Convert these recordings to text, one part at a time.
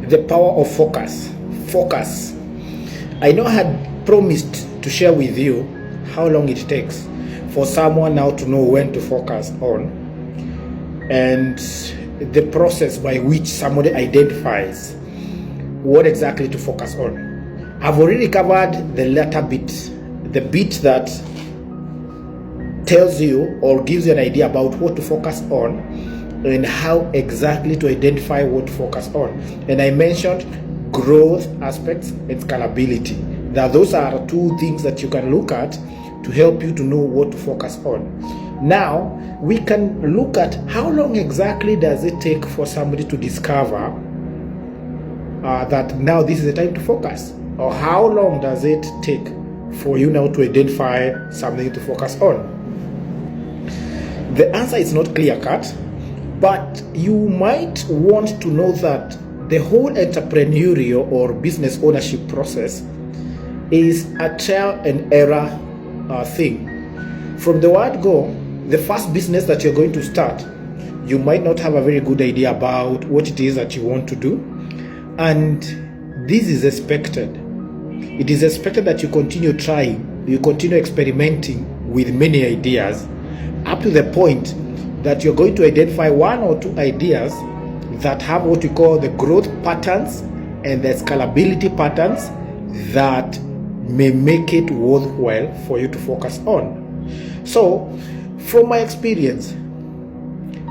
The power of focus. Focus. I know I had promised to share with you how long it takes for someone now to know when to focus on, and the process by which somebody identifies what exactly to focus on. I've already covered the latter bit, the bit that tells you or gives you an idea about what to focus on and how exactly to identify what to focus on. And I mentioned growth aspects and scalability. Now those are two things that you can look at to help you to know what to focus on. Now we can look at how long exactly does it take for somebody to discover that now this is the time to focus, or how long does it take for you now to identify something to focus on. The answer is not clear cut, but you might want to know that the whole entrepreneurial or business ownership process is a trial and error thing. From the word go, the first business that you're going to start, you might not have a very good idea about what it is that you want to do, and this is expected. It is expected that you continue trying, you continue experimenting with many ideas up to the point that you're going to identify one or two ideas that have what we call the growth patterns and the scalability patterns that may make it worthwhile for you to focus on. So, from my experience,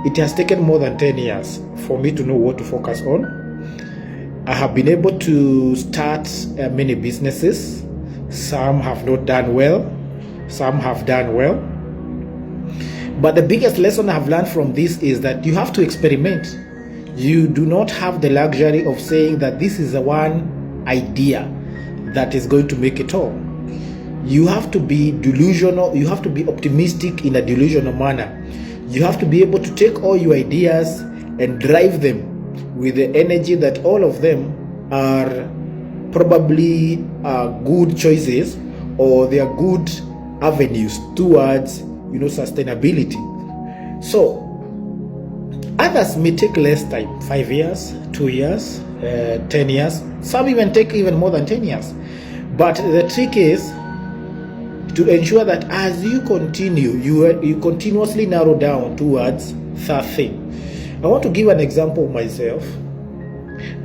it has taken more than 10 years for me to know what to focus on. I have been able to start many businesses. Some have not done well, some have done well. But the biggest lesson I've learned from this is that you have to experiment. You do not have the luxury of saying that this is the one idea that is going to make it all. You have to be delusional, you have to be optimistic in a delusional manner. You have to be able to take all your ideas and drive them with the energy that all of them are probably good choices, or they are good avenues towards sustainability. So others may take less time, 5 years, 2 years, 10 years. Some even take even more than 10 years. But the trick is to ensure that as you continue, you continuously narrow down towards that thing. I want to give an example of myself.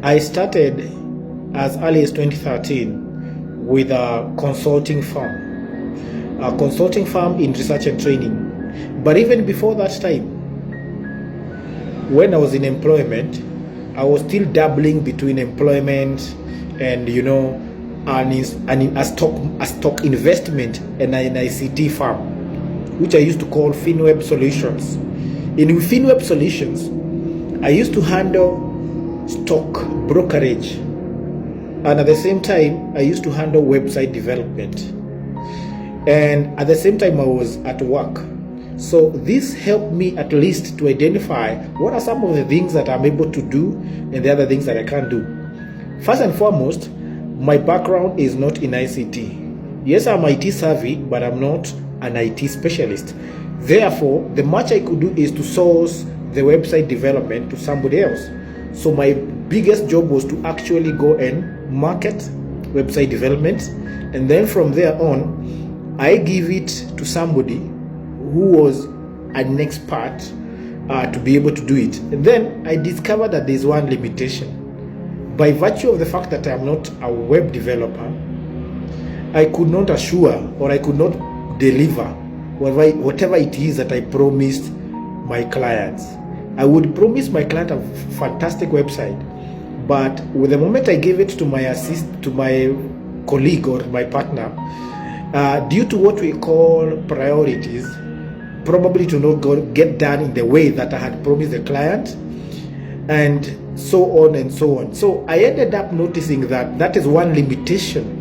I started as early as 2013 with a consulting firm in research and training. But even before that time, when I was in employment, I was still dabbling between employment and a stock investment and an ICT firm, which I used to call FinWeb Solutions. In FinWeb Solutions, I used to handle stock brokerage, and at the same time I used to handle website development. And at the same time I was at work. So this helped me at least to identify what are some of the things that I'm able to do and the other things that I can't do. First and foremost, my background is not in ICT. Yes, I'm IT savvy, but I'm not an IT specialist. Therefore, the much I could do is to source the website development to somebody else. So my biggest job was to actually go and market website development, and then from there on, I give it to somebody who was an expert to be able to do it. And then I discovered that there's one limitation. By virtue of the fact that I'm not a web developer, I could not assure or I could not deliver whatever it is that I promised my clients. I would promise my client a fantastic website, but with the moment I gave it to my colleague or my partner, due to what we call priorities, probably to not get done in the way that I had promised the client, and so on and so on. So I ended up noticing that is one limitation,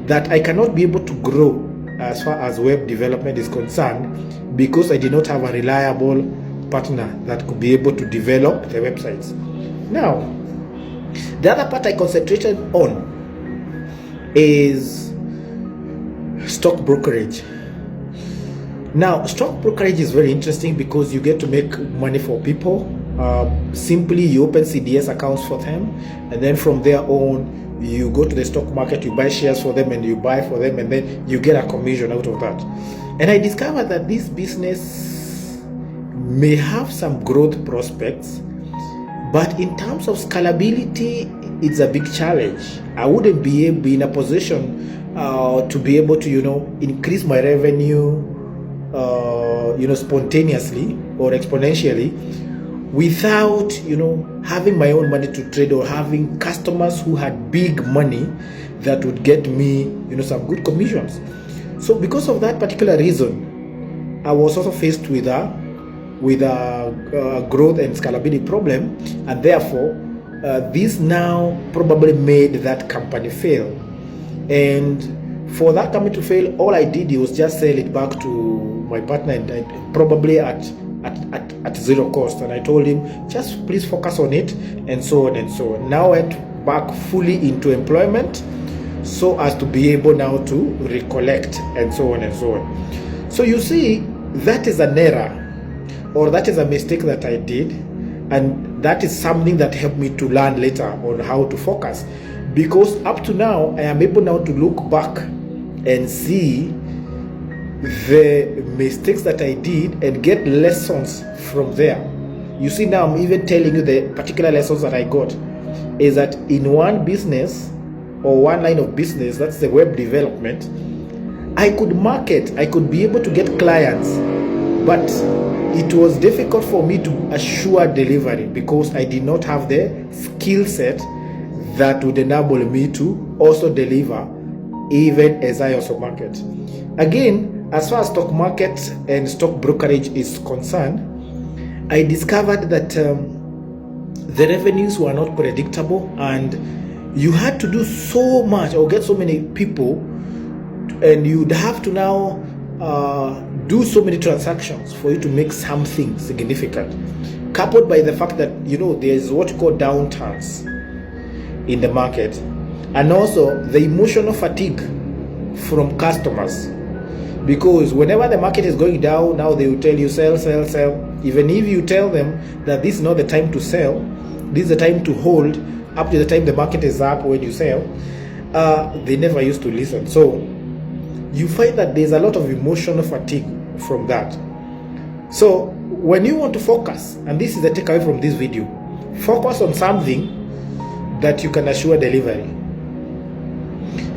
that I cannot be able to grow as far as web development is concerned, because I did not have a reliable partner that could be able to develop the websites. Now, the other part I concentrated on is stock brokerage. Now, stock brokerage is very interesting because you get to make money for people Simply you open CDS accounts for them, and then from there on you go to the stock market, you buy shares for them, and you buy for them, and then you get a commission out of that. And I discovered that this business may have some growth prospects, but in terms of scalability, it's a big challenge. I wouldn't be in a position to be able to increase my revenue spontaneously or exponentially without having my own money to trade, or having customers who had big money that would get me some good commissions. So because of that particular reason, I was also faced with a growth and scalability problem, and therefore this now probably made that company fail. And for that company to fail, all I did was just sell it back to my partner, and probably at zero cost. And I told him, just please focus on it, and so on and so on. Now I went back fully into employment, so as to be able now to recollect, and so on and so on. So you see, that is an error, or that is a mistake that I did, and that is something that helped me to learn later on how to focus. Because up to now, I am able now to look back and see the mistakes that I did and get lessons from there. You see, now I'm even telling you the particular lessons that I got is that in one business or one line of business, that's the web development, I could market, I could be able to get clients, but it was difficult for me to assure delivery because I did not have the skill set that would enable me to also deliver even as I also market. Again, as far as stock market and stock brokerage is concerned, I discovered that the revenues were not predictable, and you had to do so much or get so many people, and you'd have to now do so many transactions for you to make something significant, coupled by the fact that there's what you call downturns in the market, and also the emotional fatigue from customers, because whenever the market is going down, now they will tell you sell, sell, sell. Even if you tell them that this is not the time to sell, this is the time to hold up to the time the market is up when you sell, they never used to listen. So you find that there's a lot of emotional fatigue from that. So when you want to focus, and this is the takeaway from this video, focus on something that you can assure delivery.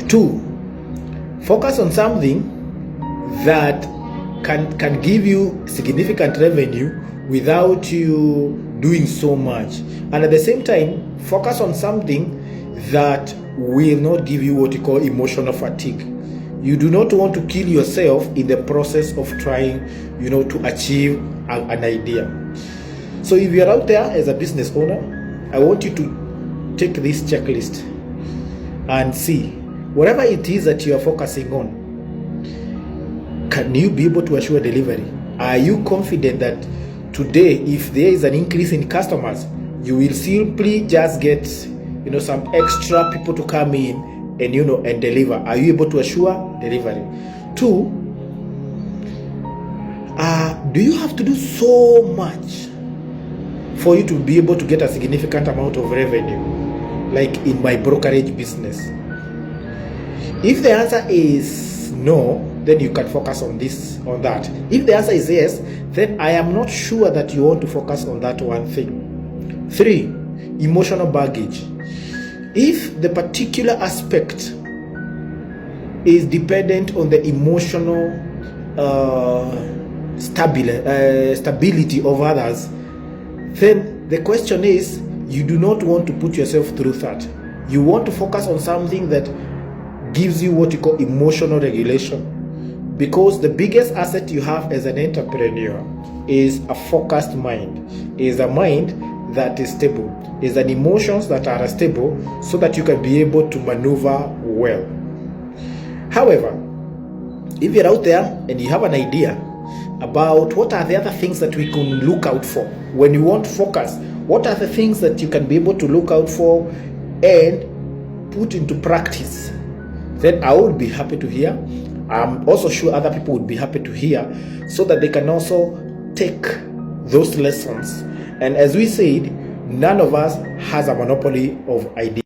2, focus on something that can give you significant revenue without you doing so much, and at the same time focus on something that will not give you what you call emotional fatigue. You do not want to kill yourself in the process of trying to achieve an idea. So if you're out there as a business owner, I want you to take this checklist and see whatever it is that you are focusing on, can you be able to assure delivery? Are you confident that today, if there is an increase in customers, you will simply just get some extra people to come in and and deliver? Are you able to assure delivery? 2, do you have to do so much for you to be able to get a significant amount of revenue, like in my brokerage business? If the answer is no, then you can focus on that. If the answer is yes, then I am not sure that you want to focus on that one thing. 3, emotional baggage. If the particular aspect is dependent on the emotional stability of others, then the question is, you do not want to put yourself through that. You want to focus on something that gives you what you call emotional regulation. Because the biggest asset you have as an entrepreneur is a focused mind, is a mind that is stable, is an emotions that are stable, so that you can be able to maneuver well. However, if you're out there and you have an idea about what are the other things that we can look out for when you want to focus, what are the things that you can be able to look out for and put into practice, then I would be happy to hear. I'm also sure other people would be happy to hear, so that they can also take those lessons And as we said, none of us has a monopoly of ideas.